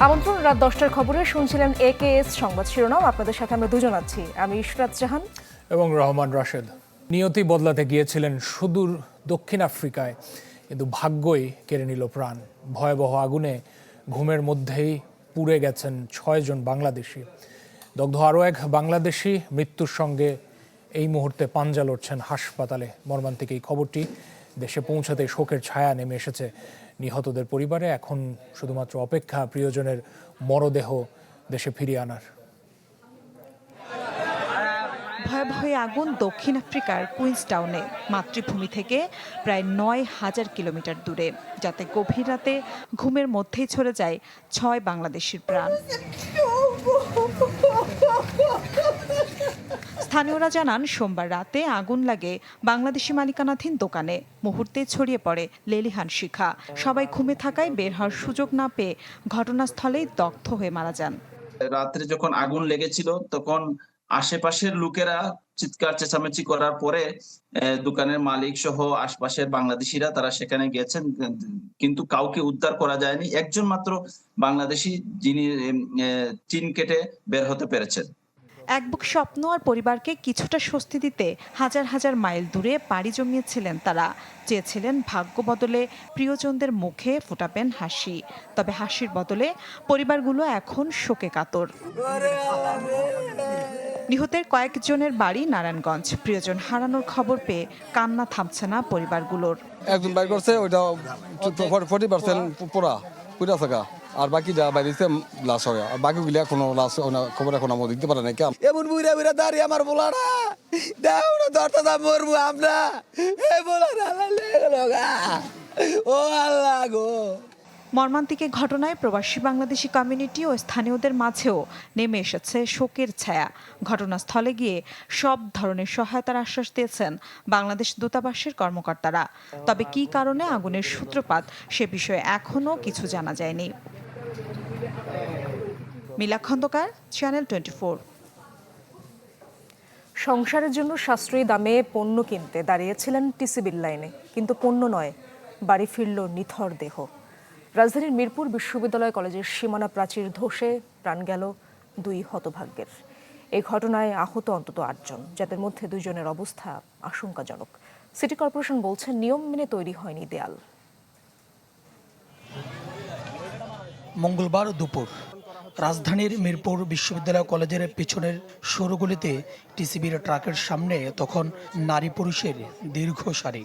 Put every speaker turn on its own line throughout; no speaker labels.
আমন্ত্রণ রাত 10টার খবরে শুনছিলেন AKS সংবাদ শিরোনাম। আপনাদের সাথে আমরা দুজন আছি, আমি ইশরাত জাহান
এবং রহমান রাশেদ। নিয়তি বদলাতে গিয়েছিলেন সুদূর দক্ষিণ আফ্রিকায়, কিন্তু ভাগ্যই কেড়ে নিল প্রাণ। ভয়াবহ আগুনে ঘুমের মধ্যেই পুড়ে গেছেন 6 জন বাংলাদেশি। দগ্ধ আরও এক বাংলাদেশি মৃত্যুর সঙ্গে এই মুহূর্তে পাঞ্জা লড়ছেন হাসপাতালে। মর্মান্তিক এই খবরটি দেশে পৌঁছাতে শোকের ছায়া নেমে এসেছে নিহতদের পরিবারে। এখন শুধুমাত্র অপেক্ষা প্রিয়জনের মরদেহ দেশে ফিরিয়ে আনার।
ভয়াবহ আগুন দক্ষিণ আফ্রিকার কুইন্সটাউনে, মাতৃভূমি থেকে প্রায় ৯,০০০ কিলোমিটার দূরে, যাতে গভীর রাতে ঘুমের মধ্যেই ছড়ে যায় 6 বাংলাদেশির প্রাণ। স্থানীয়রা জানান, সোমবার রাতে আগুন লাগে বাংলাদেশি মালিকানাধীন দোকানে। মুহূর্তে ছড়িয়ে পড়ে লেলিহান শিখা। সবাই ঘুমে থাকায় বের হওয়ার সুযোগ না পেয়ে ঘটনাস্থলেই দগ্ধ হয়ে মারা যান।
রাত্রে যখন আগুন লেগেছিল তখন আশেপাশের লোকেরা চিৎকার চেঁচামেচি করার পরে দোকানের মালিক সহ আশপাশের বাংলাদেশিরা তারা সেখানে গেছেন, কিন্তু কাউকে উদ্ধার করা যায়নি। একজন মাত্র বাংলাদেশি যিনি টিন কেটে বের হতে পেরেছেন।
এক বুক স্বপ্ন আর পরিবারকে কিছুটা স্বস্তি দিতে হাজার হাজার মাইল দূরে পাড়ি জমিয়েছিলেন তারা। চেয়েছিলেন ভাগ্য বদলে প্রিয়জনদের মুখে ফোটাবেন হাসি। তবে হাসির বদলে পরিবারগুলো এখন শোকে কাতর। নিহতের কয়েকজনের বাড়ি নারায়ণগঞ্জ। প্রিয়জন হারানোর খবর পেয়ে কান্না থামছে না পরিবারগুলোর।
একজন বাইর করছে, ওইটা 40% পুরা থাকা, আর বাকি যা বাইরেছে লাশ হয়। আর বাকিগুলি কোনো লাশ খবর এখন আমরা দিতে পারে না।
এমন বুড়া বুড়া দাঁড়িয়ে আমার বোলারা দাও দরটা মরবো আমরা, এই বোলারা ও আল্লাহ গো।
মর্মান্তিক ঘটনায় প্রবাসী বাংলাদেশি কমিউনিটি ও স্থানীয়দের মাঝেও নেমে এসেছে শোকের ছায়া। ঘটনাস্থলে গিয়ে সব ধরনের সহায়তার আশ্বাস দিয়েছেন বাংলাদেশ দূতাবাসের কর্মকর্তারা। তবে কী কারণে আগুনের সূত্রপাত সে বিষয়ে এখনও কিছু জানা যায়নি। মিলা খন্দকার, চ্যানেল 24।
সংসারের জন্য সাশ্রয়ী দামে পণ্য কিনতে দাঁড়িয়েছিলেন টিসিবির লাইনে, কিন্তু পণ্য নয়, বাড়ি ফিরল নিথর দেহ। রাজধানীর মিরপুর বিশ্ববিদ্যালয় কলেজের সীমানা প্রাচীর ধসে প্রাণ গেল 2 হতভাগ্যের। এই ঘটনায় আহত অন্তত 8 জন, যাদের মধ্যে 2 জনের অবস্থা আশঙ্কাজনক। সিটি কর্পোরেশন বলছে নিয়ম মেনে তৈরি হয়নি দেয়াল।
মঙ্গলবার দুপুর রাজধানীর মিরপুর বিশ্ববিদ্যালয় কলেজের পিছনের সরুগুলিতে টিসিবির ট্রাকের সামনে তখন নারী পুরুষের দীর্ঘ সারি।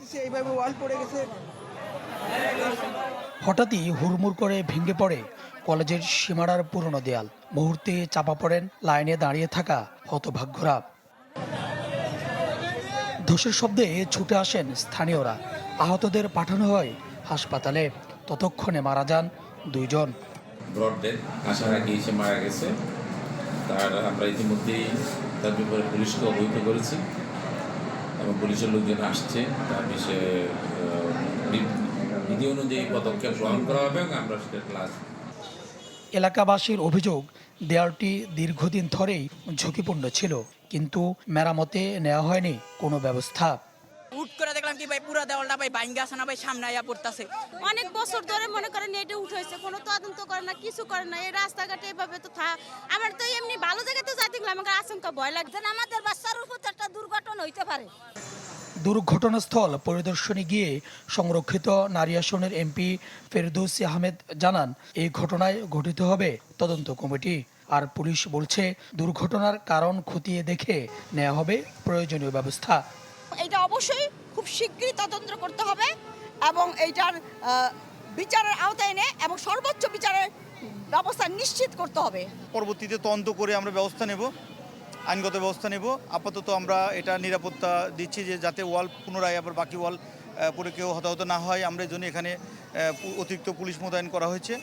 হঠাৎই হুড়মুড় করে ভেঙে পড়ে কলেজের সীমানার পুরনো দেয়াল। মুহূর্তে চাপা পড়েন লাইনে দাঁড়িয়ে থাকা হতভাগ্যরা। ধসের শব্দে ছুটে আসেন স্থানীয়রা। আহতদের পাঠানো হয় হাসপাতালে। ততক্ষণে মারা যান 2 জন।
ব্রড ডেথ, আসার আগে এসে মারা গেছে। তার আমরা ইতিমধ্যেই তার ব্যাপারে পুলিশকে অবহিত করেছি এবং পুলিশের লোকজন আসছে। তার বিষয়ে বিধি অনুযায়ী পদক্ষেপ গ্রহণ করা হবে এবং আমরা সেটা ক্লাস।
এলাকাবাসীর অভিযোগ, দেয়ালটি দীর্ঘদিন ধরেই ঝুঁকিপূর্ণ ছিল, কিন্তু মেরামতে নেওয়া হয়নি কোনো ব্যবস্থা।
উঠ করে দেখলাম কি ভাই পুরো দেওয়ালটা ভাই ভাঙ্গা আছে না ভাই, সামনে আইয়া পড়তাছে।
অনেক বছর ধরে মনে করেন এটা উঠাইছে, কোনো তদন্ত করে না, কিছু করে না। এই রাস্তাঘাটে এভাবে তো আমার তো এমনি ভালো জায়গাতে যাইতে গেলে আমাকে আশঙ্কা ভয় লাগছে। আমাদের বাচ্চার উপর একটা দুর্ঘটনা হইতে পারে।
দুর্ঘটনাস্থল পরিদর্শনে গিয়ে সংরক্ষিত নারী আসনের এমপি ফেরদৌসী আহমেদ জানান, এই ঘটনায় গঠিত হবে তদন্ত কমিটি। আর পুলিশ বলছে দুর্ঘটনার কারণ খতিয়ে দেখে নেওয়া হবে প্রয়োজনীয় ব্যবস্থা।
এটা অবশ্যই খুব শীঘ্রই তদন্ত করতে হবে এবং এইটার বিচারের আওতায় এনে এবং সর্বোচ্চ বিচারের ব্যবস্থা নিশ্চিত করতে হবে।
পরবর্তীতে তদন্ত করে আমরা ব্যবস্থা নেব, আইনগত ব্যবস্থা নেব। আপাতত আমরা এটা নিরাপত্তা দিচ্ছি যে যাতে ওয়াল পুনরায় আবার বাকি ওয়াল পরে কেউ হতাহত না হয়। আমরা এই জন্য এখানে অতিরিক্ত পুলিশ মোতায়েন করা হয়েছে।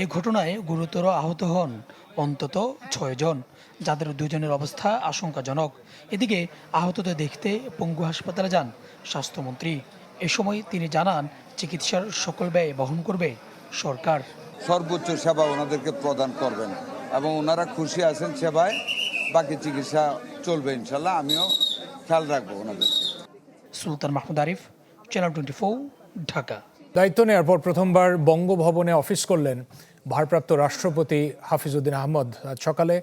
এই ঘটনায় গুরুতর আহত হন অন্তত 6 জন, যাদের 2 জনের অবস্থা আশঙ্কাজনক। এদিকে আহতদের দেখতে পঙ্গু হাসপাতালে যান স্বাস্থ্যমন্ত্রী। এ সময় তিনি জানান, চিকিৎসার সকল ব্যয় বহন করবে সরকার।
সর্বোচ্চ সেবা ওনাদেরকে প্রদান করবেন এবং ওনারা খুশি আছেন সেবায়। বাকি চিকিৎসা চলবে ইনশাল্লাহ, আমিও খেয়াল রাখবো ওনাদের।
সুলতান মাহমুদ আরিফ, চ্যানেল 24, ঢাকা।
দায়িত্ব নেওয়ার পর প্রথমবার বঙ্গভবনে অফিস করলেন ভারপ্রাপ্ত রাষ্ট্রপতি হাফিজউদ্দিন আহমদ। আজ সকালে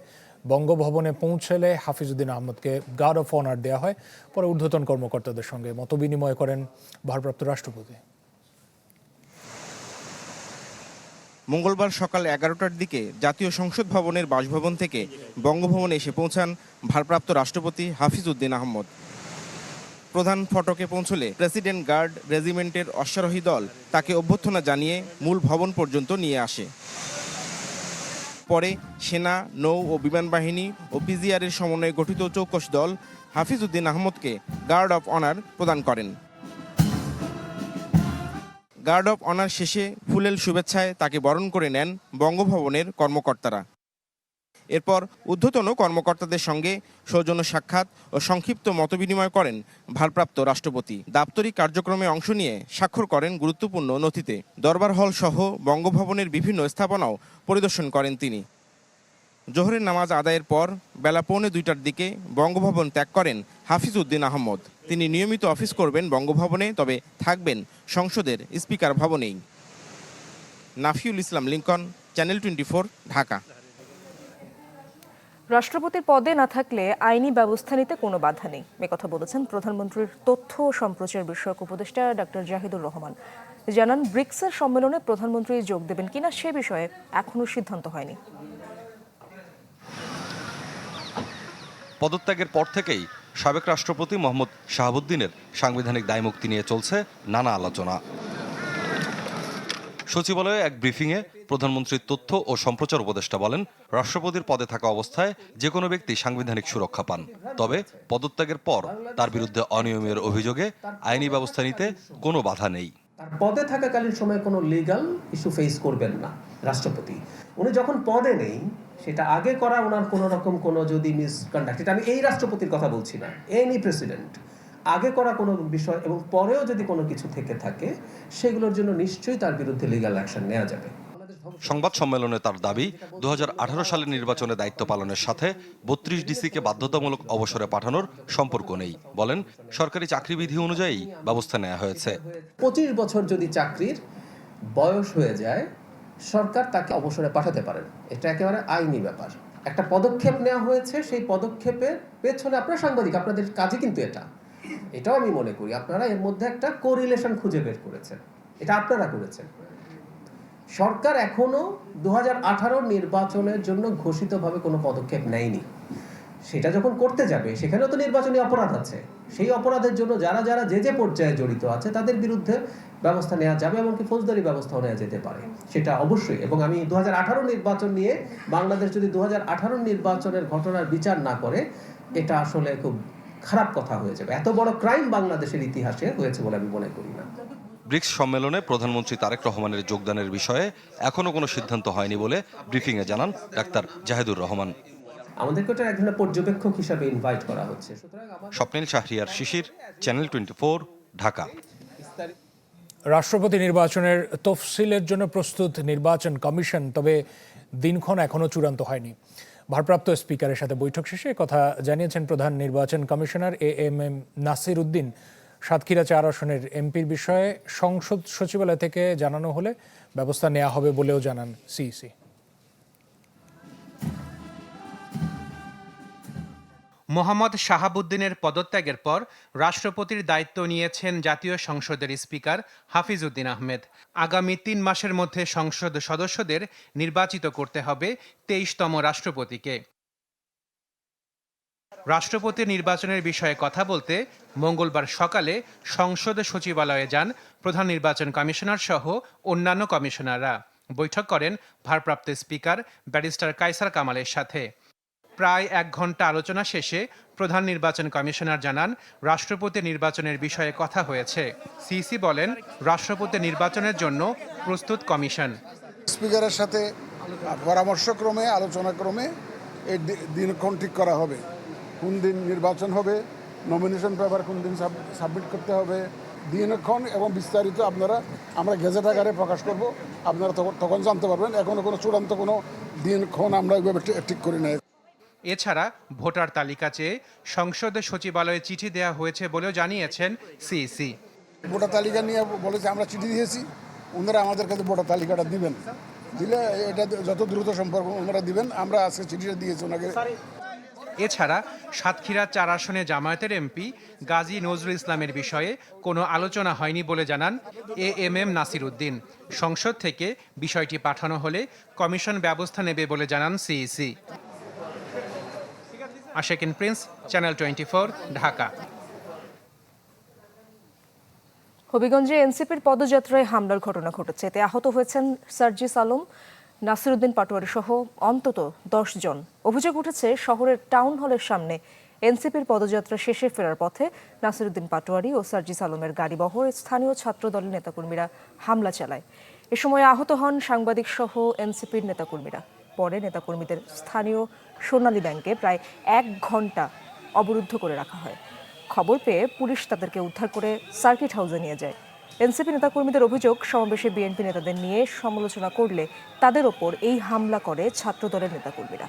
বঙ্গভবনে পৌঁছলে হাফিজউদ্দিন আহমদকে গার্ড অফ অনার দেওয়া হয়। পরে ঊর্ধ্বতন কর্মকর্তাদের সঙ্গে মতবিনিময় করেন ভারপ্রাপ্ত রাষ্ট্রপতি।
মঙ্গলবার সকাল 11টার দিকে জাতীয় সংসদ ভবনের বাসভবন থেকে বঙ্গভবনে এসে পৌঁছান ভারপ্রাপ্ত রাষ্ট্রপতি হাফিজউদ্দিন আহমদ। প্রধান ফটকে পৌঁছলে প্রেসিডেন্ট গার্ড রেজিমেন্টের অশ্বারোহী দল তাকে অভ্যর্থনা জানিয়ে মূল ভবন পর্যন্ত নিয়ে আসে। পরে সেনা, নৌ ও বিমান বাহিনী ও পিজিআরের সমন্বয়ে গঠিত চৌকস দল হাফিজউদ্দিন আহমদকে গার্ড অফ অনার প্রদান করেন। গার্ড অফ অনার শেষে ফুলেল শুভেচ্ছায় তাকে বরণ করে নেন বঙ্গভবনের কর্মকর্তারা। এরপর ঊর্ধ্বতন কর্মকর্তাদের সঙ্গে সৌজন্য সাক্ষাৎ ও সংক্ষিপ্ত মতবিনিময় করেন ভারপ্রাপ্ত রাষ্ট্রপতি। দাপ্তরিক কার্যক্রমে অংশ নিয়ে স্বাক্ষর করেন গুরুত্বপূর্ণ নথিতে। দরবার হল সহ বঙ্গভবনের বিভিন্ন স্থাপনাও পরিদর্শন করেন তিনি। জোহরের নামাজ আদায়ের পর বেলা 1:45টার দিকে বঙ্গভবন ত্যাগ করেন হাফিজউদ্দিন আহমদ। তিনি নিয়মিত অফিস করবেন বঙ্গভবনে, তবে থাকবেন সংসদের স্পিকার ভবনেই। নাফিউল ইসলাম লিঙ্কন, চ্যানেল 24, ঢাকা।
রাষ্ট্রপতির পদে না থাকলে আইনি ব্যবস্থা নিতে কোনো বাধা নেই, একথা বলেছেন প্রধানমন্ত্রীর তথ্য ও সম্প্রচার বিষয়ক উপদেষ্টা ডক্টর জাহিদুর রহমান। জানান, ব্রিক্সের সম্মেলনে প্রধানমন্ত্রী যোগ দেবেন কিনা সে বিষয়ে এখনো সিদ্ধান্ত হয়নি।
পদত্যাগের পর থেকেই সাবেক রাষ্ট্রপতি মোহাম্মদ শাহাবুদ্দিনের সাংবিধানিক দায়মুক্তি নিয়ে চলছে নানা আলোচনা। সচিবালয়ে এক ব্রিফিংয়ে প্রধানমন্ত্রীর তথ্য ও সম্প্রচার উপদেষ্টা বলেন, রাষ্ট্রপতির পদে থাকা অবস্থায় যে কোনো ব্যক্তি সাংবিধানিক সুরক্ষা পান, তবে পদত্যাগের পর তার বিরুদ্ধে অনিয়মের অভিযোগে আইনি ব্যবস্থা নিতে কোনো বাধা নেই।
তার পদে থাকাকালীন সময় কোনো লিগ্যাল ইস্যু ফেস করবেন না রাষ্ট্রপতি। উনি যখন পদে নেই, সেটা আগে করা ওনার কোনো রকম কোনো যদি মিসকন্ডাক্ট, এটা আমি এই রাষ্ট্রপতির কথা বলছি না, এনি প্রেসিডেন্ট আগে করা কোনো বিষয় এবং পরেও যদি কোনো কিছু থেকে থাকে, সেগুলোর জন্য নিশ্চয়ই তার বিরুদ্ধে লিগ্যাল অ্যাকশন নেওয়া যাবে।
সংবাদ সম্মেলনে তার দাবি, 2018 সালের নির্বাচনে দায়িত্ব পালনের সাথে 32 ডিসিকে বাধ্যতামূলক অবসরে পাঠানোর সম্পর্ক নেই। বলেন, সরকারি চাকরিবিধি অনুযায়ী ব্যবস্থা নেওয়া হয়েছে।
25 বছর যদি চাকরির বয়স হয়ে যায়, সরকার তাকে অবসরে পাঠাতে পারেন। এটা একেবারে আইনি ব্যাপার। একটা পদক্ষেপ নেওয়া হয়েছে, সেই পদক্ষেপের পেছনে আপনারা সাংবাদিক, আপনাদের কাজে কিন্তু এটাও আমি মনে করি আপনারা এর মধ্যে একটা কোরিলেশন খুঁজে বের করেছেন। এটা আপনারা করেছেন। সরকার এখনো 2018 নির্বাচনের জন্য ঘোষিতভাবে কোনো পদক্ষেপ নেয়নি। সেটা যখন করতে যাবে, সেখানেও তো নির্বাচনী অপরাধ আছে। সেই অপরাধের জন্য যারা যারা যে পর্যায়ে জড়িত আছে তাদের বিরুদ্ধে ব্যবস্থা নেওয়া যাবে, এমনকি ফৌজদারি ব্যবস্থাও নেওয়া যেতে পারে, সেটা অবশ্যই। এবং আমি 2018 নির্বাচন নিয়ে বাংলাদেশ যদি 2018 নির্বাচনের ঘটনার বিচার না করে, এটা আসলে খুব খারাপ কথা হয়ে যাবে। এত বড় ক্রাইম বাংলাদেশের ইতিহাসে হয়েছে বলে আমি মনে করি না।
ব্রিক্স সম্মেলনে প্রধানমন্ত্রী তারেক রহমানের যোগদানের বিষয়ে এখনো কোনো সিদ্ধান্ত হয়নি বলে ব্রিফিংয়ে জানান ডাক্তার জাহিদুর রহমান।
আমাদেরকে ওটা এক ধরনের পর্যবেক্ষক হিসাবে ইনভাইট করা হচ্ছে।
স্বপ্নিল শাহরিয়ার শিশির, চ্যানেল 24, ঢাকা।
রাষ্ট্রপতি নির্বাচনের তফসিলের জন্য প্রস্তুত নির্বাচন কমিশন, তবে দিনক্ষণ এখনো চূড়ান্ত হয়নি। ভারপ্রাপ্ত স্পিকারের সাথে বৈঠক শেষে কথা জানিয়েছেন প্রধান নির্বাচন কমিশনার এএমএম নাসির উদ্দিন। সাতক্ষীরা 4 আসনের এমপির বিষয়ে সংসদ সচিবালয় থেকে জানানো হলে ব্যবস্থা নেওয়া হবে বলেও জানান সিইসি।
মোহাম্মদ শাহাবুদ্দিনের পদত্যাগের পর রাষ্ট্রপতির দায়িত্ব নিয়েছেন জাতীয় সংসদের স্পিকার হাফিজউদ্দিন আহমেদ। আগামী 3 মাসের মধ্যে সংসদ সদস্যদের নির্বাচিত করতে হবে 23তম রাষ্ট্রপতিকে। রাষ্ট্রপতি নির্বাচনের বিষয়ে কথা বলতে মঙ্গলবার সকালে সংসদ সচিবালয়ে যান প্রধান নির্বাচন কমিশনার সহ অন্যান্য কমিশনাররা। বৈঠক করেন ভারপ্রাপ্ত স্পিকার ব্যারিস্টার কায়সার কামালের সাথে। প্রায় 1 ঘন্টা আলোচনা শেষে প্রধান নির্বাচন কমিশনার জানান, রাষ্ট্রপতি নির্বাচনের বিষয়ে কথা হয়েছে। সিইসি বলেন, রাষ্ট্রপতি নির্বাচনের জন্য প্রস্তুত কমিশন।
স্পিকারের সাথে পরামর্শক্রমে, আলোচনাক্রমে এই দিনক্ষণ ঠিক করা হবে। কোন দিন নির্বাচন হবে, নমিনেশন পেপার কোন দিন সাবমিট করতে হবে, দিনক্ষণ এবং বিস্তারিত আমরা গেজেট আকারে প্রকাশ করব। আপনারা তখন জানতে পারবেন। এখনো কোনো চূড়ান্ত কোনো দিনক্ষণ আমরা ওইভাবে ঠিক করি না।
এছাড়া ভোটার তালিকা চেয়ে সংসদ সচিবালয়ে চিঠি দেওয়া হয়েছে বলেও জানিয়েছেন সিইসি।
ভোটার তালিকা নিয়ে বলেছে আমরা চিঠি দিয়েছি, ওনারা আমাদের কাছে ভোটার তালিকাটা দিবেন, দিলে এটা যত দ্রুত সম্পর্ক ওনারা দিবেন। আমরা আজকে চিঠিটা দিয়েছি ওনাকে।
এছাড়া সাতক্ষীরা 4 আসনে জামায়াতের এমপি গাজী নজরুল ইসলামের বিষয়ে কোনো আলোচনা হয়নি বলে জানান এএমএম নাসির উদ্দিন। সংসদ থেকে বিষয়টি পাঠানো হলে কমিশন ব্যবস্থা নেবে বলে জানান সিইসি। আশেকিন Prince, channel 24, Dhaka.
হবিগঞ্জে এনসিপির পদযাত্রায় হামলার ঘটনা ঘটেছে। এতে আহত হয়েছেন সার্জিস আলম, নাসিরউদ্দিন পাটোয়ারি সহ অন্তত 10 জন। অভিযোগ উঠেছে শহরের টাউন হলের সামনে এনসিপির পদযাত্রা শেষে ফেরার পথে নাসিরউদ্দিন পাটোয়ারি ও সার্জিস আলমের গাড়িবহরে স্থানীয় ছাত্রদলের নেতাকর্মীরা হামলা চালায়। এ সময় আহত হন সাংবাদিক সহ এনসিপির নেতাকর্মীরা। পরে নেতাকর্মীদের স্থানীয় সোনালী ব্যাংকে প্রায় 1 ঘন্টা অবরুদ্ধ করে রাখা হয়। খবর পেয়ে পুলিশ তাদেরকে উদ্ধার করে সার্কিট হাউসে নিয়ে যায়। এনসিপি নেতাকর্মীদের অভিযোগ, সমাবেশে বিএনপি নেতাদের নিয়ে সমালোচনা করলে তাদের ওপর এই হামলা করে ছাত্রদলের নেতাকর্মীরা।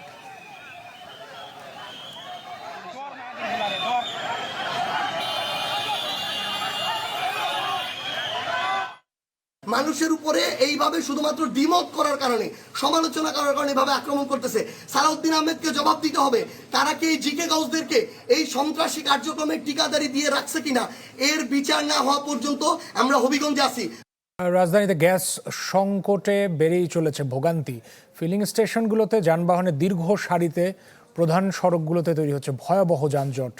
মানুষের উপরে এইভাবে শুধুমাত্র ডিমোট করার কারণে, সমালোচনা করার কারণে এভাবে আক্রমণ করতেছে। সালাউদ্দিন আহমেদকে জবাব দিতে হবে, তারা কি এই জিকে গাউসদেরকে এই সন্ত্রাসী কার্যক্রমের ঠিকাদারি দিয়ে রাখছে কিনা, এর বিচার না হওয়া পর্যন্ত আমরা হবিগঞ্জে আছি।
রাজধানীতে গ্যাস সংকটে বেড়েই চলেছে ভোগান্তি। ফিলিং স্টেশনগুলোতে যানবাহনের দীর্ঘ সারিতে, প্রধান সড়কগুলোতে তৈরি হচ্ছে ভয়াবহ যানজট।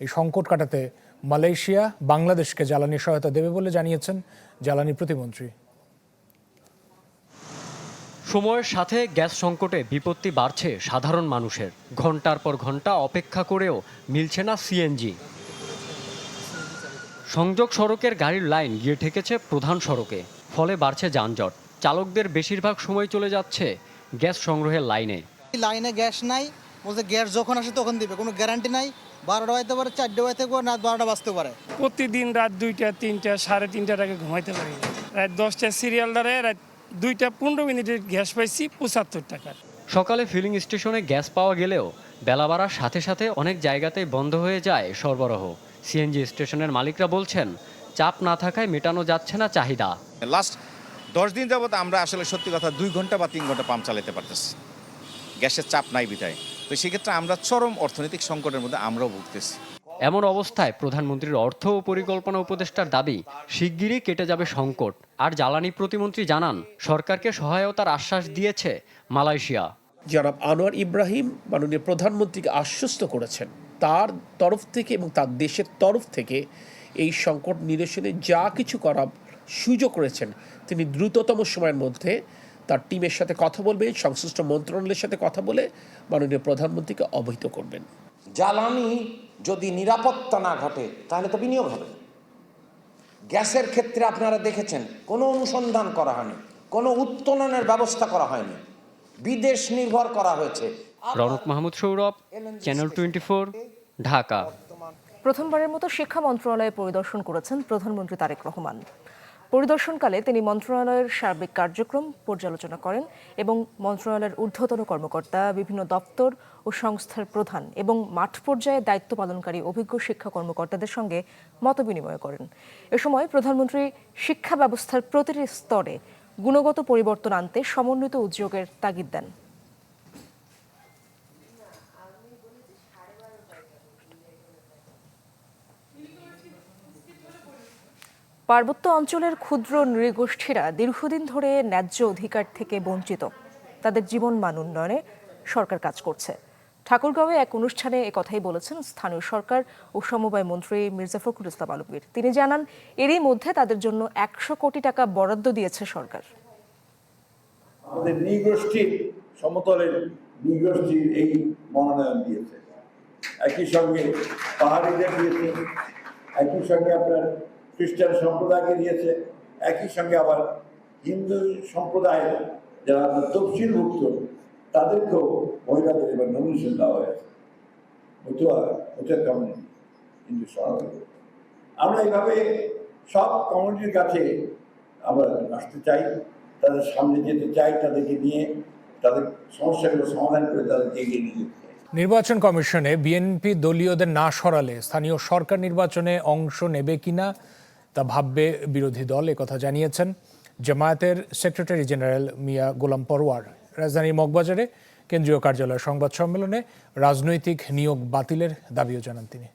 এই সংকট কাটাতে মালয়েশিয়া বাংলাদেশকে জ্বালানি সহায়তা দেবে বলে জানিয়েছেন জ্বালানি প্রতিমন্ত্রী।
সময়ের সাথে গ্যাস সংকটে বিপত্তি বাড়ছে সাধারণ মানুষের। ঘন্টার পর ঘন্টা অপেক্ষা করেও মিলছে না সিএনজি। সংযোগ সড়কের গাড়ির লাইন গিয়ে ঠেকেছে প্রধান সড়কে, ফলে বাড়ছে যানজট। চালকদের বেশিরভাগ সময় চলে যাচ্ছে গ্যাস সংগ্রহের লাইনে।
লাইনে গ্যাস নাই, বলতে গ্যাস যখন আসে তখন দিবে, কোনো গ্যারান্টি নাই। 12টা বাজতে পারে, 4টা বাজতে পারে, রাত 12টা বাজতে পারে।
প্রতিদিন রাত 2টা, 3টা, 3:30টার আগে ঘুমাইতে পারি। রাত 10টা সিরিয়াল ধরে রাত 2টা 15 মিনিটের গ্যাস পাইছি 75 টাকা।
সকালে ফিলিং স্টেশনে গ্যাস পাওয়া গেলেও বেলা বাড়ার সাথে সাথে অনেক জায়গাতেই বন্ধ হয়ে যায় সরবরাহ। সিএনজি স্টেশনের মালিকরা বলছেন, চাপ না থাকায় মেটানো যাচ্ছে না চাহিদা।
লাস্ট 10 দিন যাবত আমরা আসলে সত্যি কথা 2 ঘন্টা বা 3 ঘন্টা পাম্প চালাতে পারতেছি, গ্যাসের চাপ নাই বিধায়। তো সেক্ষেত্রে আমরা চরম অর্থনৈতিক সংকটের মধ্যে আমরাও ভুগতেছি।
এমন অবস্থায় প্রধানমন্ত্রীর অর্থ ও পরিকল্পনা উপদেষ্টার দাবি, শিগগিরই কেটে যাবে সংকট। আর জ্বালানি প্রতিমন্ত্রী জানান, সরকারকে সহায়তার আশ্বাস দিয়েছে মালয়েশিয়া।
জনাব আনোয়ার ইব্রাহিম মাননীয় প্রধানমন্ত্রীকে আশ্বস্ত করেছেন, তার তরফ থেকে এবং তার দেশের তরফ থেকে এই সংকট নিরসনে যা কিছু করার সুযোগ করেছেন তিনি দ্রুততম সময়ের মধ্যে তার টিমের সাথে কথা বলবেন, সংশ্লিষ্ট মন্ত্রণালয়ের সাথে কথা বলে মাননীয় প্রধানমন্ত্রীকে অবহিত করবেন।
জ্বালানি যদি নিরাপত্তা না ঘটে তাহলে তো বিনিয়োগ হবে। গ্যাসের ক্ষেত্রে আপনারা দেখেছেন কোনো অনুসন্ধান করা হয়নি, কোনো উত্তোলনের ব্যবস্থা করা হয়নি, বিদেশ নির্ভর করা হয়েছে।
রনক মাহমুদ সৌরভ, চ্যানেল 24, ঢাকা।
প্রথমবারের মতো শিক্ষা মন্ত্রণালয়ে পরিদর্শন করেছেন প্রধানমন্ত্রী তারেক রহমান। পরিদর্শনকালে তিনি মন্ত্রণালয়ের সার্বিক কার্যক্রম পর্যালোচনা করেন এবং মন্ত্রণালয়ের ঊর্ধ্বতন কর্মকর্তা, বিভিন্ন দপ্তর ও সংস্থার প্রধান এবং মাঠ পর্যায়ে দায়িত্ব পালনকারী অভিজ্ঞ শিক্ষা কর্মকর্তাদের সঙ্গে মতবিনিময় করেন। এ সময় প্রধানমন্ত্রী শিক্ষা ব্যবস্থার প্রতিটি স্তরে গুণগত পরিবর্তন আনতে সমন্বিত উদ্যোগের তাগিদ দেন। পার্বত্য অঞ্চলের ক্ষুদ্র নৃগোষ্ঠীরা দীর্ঘদিন ধরে ন্যায্য অধিকার থেকে বঞ্চিত। তাদের জীবনমান উন্নয়নে সরকার কাজ করছে। ঠাকুরগাঁওয়ে এক অনুষ্ঠানে একথাই বলেছেন স্থানীয় সরকার ও সমবায় মন্ত্রী মির্জা ফখরুল ইসলাম আলমগীর। তিনি জানান, এরই মধ্যে তাদের জন্য 100 কোটি টাকা বরাদ্দ দিয়েছে সরকার।
আমাদের নৃগোষ্ঠীর সমতলের নৃগোষ্ঠীর এই মনোনয়ন দিয়েছে, একই সঙ্গে পাহাড়িদের দিয়েছে, একই সঙ্গে আপনার খ্রিস্টান সম্প্রদায়কে দিয়েছে, একই সঙ্গে আবার হিন্দু সম্প্রদায়ের যারা আপনার তফসিলভুক্ত তাদেরকেও মহিলাদের এবার নমিনেশন দেওয়া হয়েছে। হিন্দু সমাজ আমরা এইভাবে সব কমিউনিটির কাছে আমরা আসতে চাই, তাদের সামনে যেতে চাই, তাদেরকে নিয়ে তাদের সমস্যাগুলো সমাধান করে তাদেরকে এগিয়ে নিয়ে যেতে চাই।
নির্বাচন কমিশনে বিএনপি দলীয়দের না সরালে স্থানীয় সরকার নির্বাচনে অংশ নেবে কিনা তা ভাববে বিরোধী দল, একথা জানিয়েছেন জামায়াতের সেক্রেটারি জেনারেল মিয়া গোলাম পরওয়ার। রাজধানীর মগবাজারে কেন্দ্রীয় কার্যালয়ের সংবাদ সম্মেলনে রাজনৈতিক নিয়োগ বাতিলের দাবিও জানান তিনি।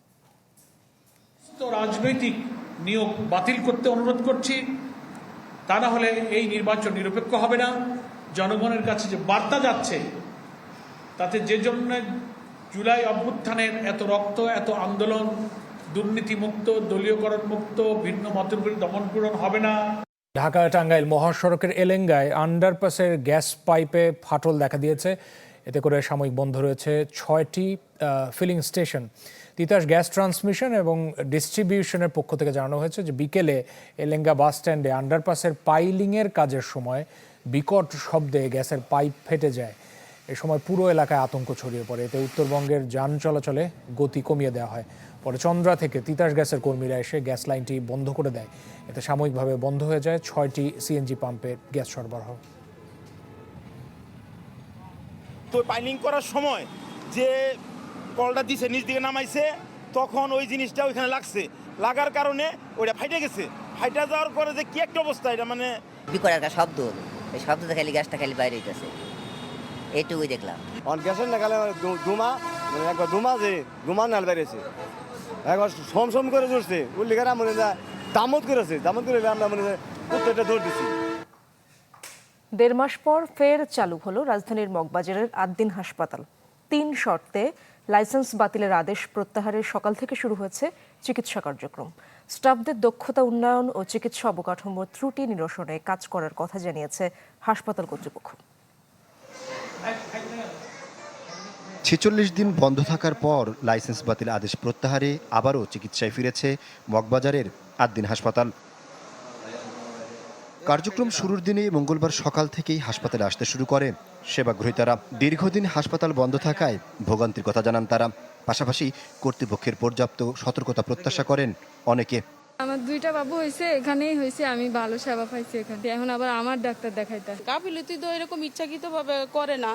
রাজনৈতিক নিয়োগ বাতিল করতে অনুরোধ করছি, তা না হলে এই নির্বাচন নিরপেক্ষ হবে না। জনগণের কাছে যে বার্তা যাচ্ছে, তাতে যে জন্য জুলাই অভ্যুত্থানের এত রক্ত, এত আন্দোলন, দুর্নীতিমুক্ত, দলীয়করণ মুক্ত, ভিন্ন মতের বিরুদ্ধে দমনপীড়ন হবে না।
ঢাকা টাঙ্গাইল মহাসড়কের এলেঙ্গায় আন্ডারপাসের গ্যাস পাইপে ফাটল দেখা দিয়েছে। এতে করে সাময়িক বন্ধ রয়েছে 6টি filling station. Titas gas transmission এবং ডিস্ট্রিবিউশনের পক্ষ থেকে জানানো হয়েছে যে বিকেলে এলেঙ্গা বাস স্ট্যান্ডে আন্ডারপাসের পাইলিংয়ের কাজের সময় বিকট শব্দে গ্যাসের পাইপ ফেটে যায়। এ সময় পুরো এলাকায় আতঙ্ক ছড়িয়ে পড়ে। এতে উত্তরবঙ্গের যান চলাচলে গতি কমিয়ে দেওয়া হয়। পরে চন্দ্রা থেকে তিতাস গ্যাসের কর্মীরা এসে গ্যাস লাইনটি বন্ধ করে দেয়। এতে সাময়িকভাবে বন্ধ হয়ে যায় 6টি সিএনজি পাম্পে গ্যাস সরবরাহ।
তো পাইলিং করার সময় যে কলটা দিছে নিচ দিকে নামাইছে, তখন ওই জিনিসটা ওইখানে লাগছে, লাগার কারণে ওইটা ফাইটে গেছে। ফাইটা যাওয়ার পরে যে কি একটা অবস্থা, এটা মানে
বিকট একটা শব্দ হলো, এই শব্দটা খালি গ্যাসটা খালি বাইরে হইতেছে, এইটুকুই দেখলাম।
গ্যাসের নাগালে ধুমা, মানে একবার ধুমা নাল বেরিয়েছে, একবার সম করে ধরছে, উল্লিখারা মনে যায় দামত করেছে, দামত করে আমরা মনে হয় উত্তরটা ধর দিচ্ছি।
1.5 মাস পর ফের চালু হলো রাজধানীর মগবাজারের আদ্দিন হাসপাতাল। 3 শর্তে লাইসেন্স বাতিলের আদেশ প্রত্যাহারের সকাল থেকে শুরু হয়েছে চিকিৎসা কার্যক্রম। স্টাফদের দক্ষতা উন্নয়ন ও চিকিৎসা অবকাঠামোর ত্রুটি নিরসনে কাজ করার কথা জানিয়েছে হাসপাতাল কর্তৃপক্ষ।
46 দিন বন্ধ থাকার পর লাইসেন্স বাতিল আদেশ প্রত্যাহারে আবারও চিকিৎসায় ফিরেছে মগবাজারের আদ্দিন হাসপাতাল। কার্যক্রম শুরুর দিনে মঙ্গলবার সকাল থেকেই হাসপাতালে আসতে শুরু করে সেবাগ্রহীতারা। দীর্ঘদিন হাসপাতাল বন্ধ থাকায় ভোগান্তির কথা জানান তারা। পাশাপাশি কর্তৃপক্ষের পর্যাপ্ত সতর্কতা প্রত্যাশা করেন অনেকে।
আমার 2টা বাবু হয়েছে, এখানেই হয়েছে, আমি ভালো সেবা পাইছি এখানে। এখন আবার আমার ডাক্তার দেখাইতে
গাফিলতি তো এরকম ইচ্ছাকৃতভাবে করে না,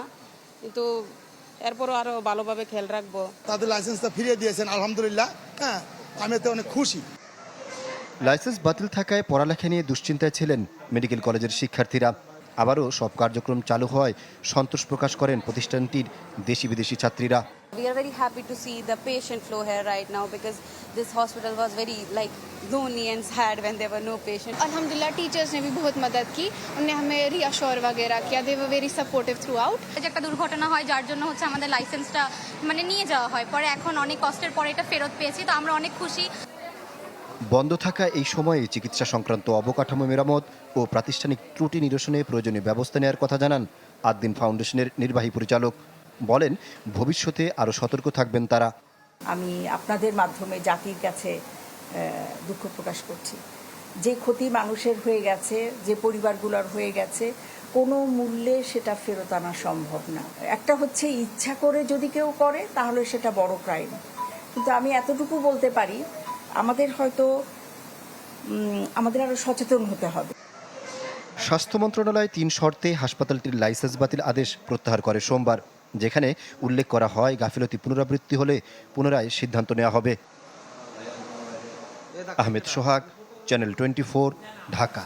কিন্তু এরপরও আরো ভালোভাবে খেয়াল রাখবো।
তাদের লাইসেন্সটা ফিরিয়ে দিয়েছেন, আলহামদুলিল্লাহ। হ্যাঁ, আমি এতে অনেক খুশি।
লাইসেন্স বাতিল থাকায় পড়ালেখা নিয়ে দুশ্চিন্তায় ছিলেন মেডিকেল কলেজের শিক্ষার্থীরা। আবারও সব কার্যক্রম চালু হওয়ায় সন্তোষ প্রকাশ করেন প্রতিষ্ঠানটির দেশি বিদেশি ছাত্রীরা।
We are very happy to see the patient flow here right now because this hospital was very lonely and sad when there were no patients.
अल्हम्दुलिल्लाह टीचर्स ने भी बहुत मदद की, उन्होंने हमें रीअश्योर वगैरह किया, they were very supportive throughout.
একটা দুর্ঘটনা হয় যার জন্য হচ্ছে আমাদের লাইসেন্সটা নিয়ে যাওয়া হয়, পরে এখন অনেক কষ্টের পরে এটা ফেরত পেয়েছি, তো আমরা অনেক খুশি।
বন্ধ থাকা এই সময়ে চিকিৎসা সংক্রান্ত অবকাঠামো মেরামত ও প্রাতিষ্ঠানিক ত্রুটি নিরসনে প্রয়োজনীয় ব্যবস্থা নেওয়ার কথা জানান আদ্দিন ফাউন্ডেশনের নির্বাহী পরিচালক। বলেন ভবিষ্যতে আরও সতর্ক থাকবেন তারা।
আমি আপনাদের মাধ্যমে জাতির কাছে দুঃখ প্রকাশ করছি। যে ক্ষতি মানুষের হয়ে গেছে, যে পরিবারগুলোর হয়ে গেছে, কোনো মূল্যে সেটা ফেরত আনা সম্ভব না। একটা হচ্ছে ইচ্ছা করে যদি কেউ করে তাহলে সেটা বড় ক্রাইম, কিন্তু আমি এতটুকু বলতে পারি আমাদের আরো সচেতন হতে হবে।
স্বাস্থ্য মন্ত্রণালয় 3 শর্তে হাসপাতালটির লাইসেন্স বাতিল আদেশ প্রত্যাহার করে সোমবার, যেখানে উল্লেখ করা হয় গাফিলতি পুনরাবৃত্তি হলে পুনরায় সিদ্ধান্ত নেওয়া হবে। আহমেদ সোহাগ, চ্যানেল 24, ঢাকা।